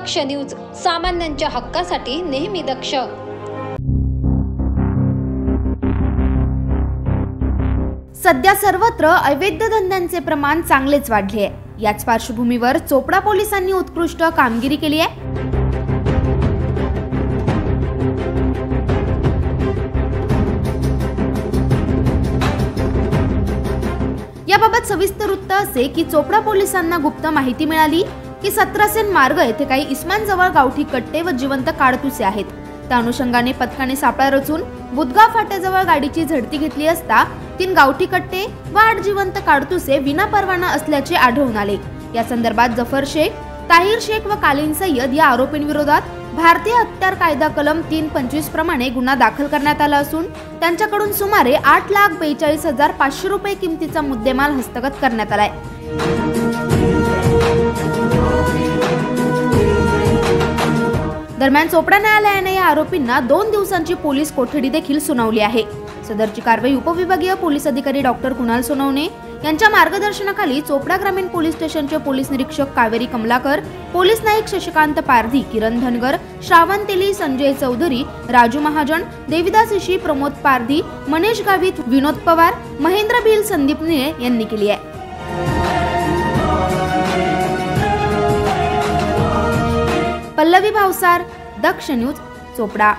दक्ष news, सामान्यांच्या हक्कासाठी नेहमी दक्ष। सध्या सर्वत्र अवैध धंद्यांचे प्रमाण चांगलेच वाढले आहे। याच पार्श्वभूमीवर चोपडा पोलिसांनी उत्कृष्ट कामगिरी केली आहे। याबाबत सविस्तर वृत्त असे की चोपडा पोलिसांना गुप्त माहिती मिळाली की 17 सेन मार्ग येथे काही इस्मांजवळ गावठी कट्टे व जिवंत काडतुसे आहेत। त्या अनुषंगाने पथकाने सापळा रचून बुधगाव फाट्याजवळ गाडीची झडती घेतली असता 3 गावठी कट्टे व 8 जिवंत काडतुसे विनापरवाना असल्याचे आढळून आले। या संदर्भात जफर शेख, ताहिर शेख व कालीन सय्यद या आरोपींविरोधात भारतीय हत्यार कायदा कलम 325 प्रमाणे गुन्हा दाखल करण्यात आला असून त्यांच्याकडून सुमारे 8,42,500 रुपये किमतीचा मुद्देमाल हस्तगत करण्यात आलाय। दरम्यान चोपडा न्यायालयाने या आरोपींना 2 दिवसांची पोलीस कोठडी देखील सुनावली आहे। सदरची कारवाई उपविभागीय पोलीस अधिकारी डॉक्टर कुणाल सोनवणे यांच्या मार्गदर्शनाखाली चोपडा ग्रामीण पोलीस स्टेशनचे पोलीस निरीक्षक कावेरी कमलाकर, पोलीस नाईक शशिकांत पारधी, किरण धनगर, श्रावण तेली, संजय चौधरी, राजू महाजन, देविदास ऋषी, प्रमोद पारधी, मनीष गावित, विनोद पवार, महेंद्र भिल, संदीप निळे यांनी केली आहे। पल्लवी भावसार, दक्ष न्यूज, चोपडा।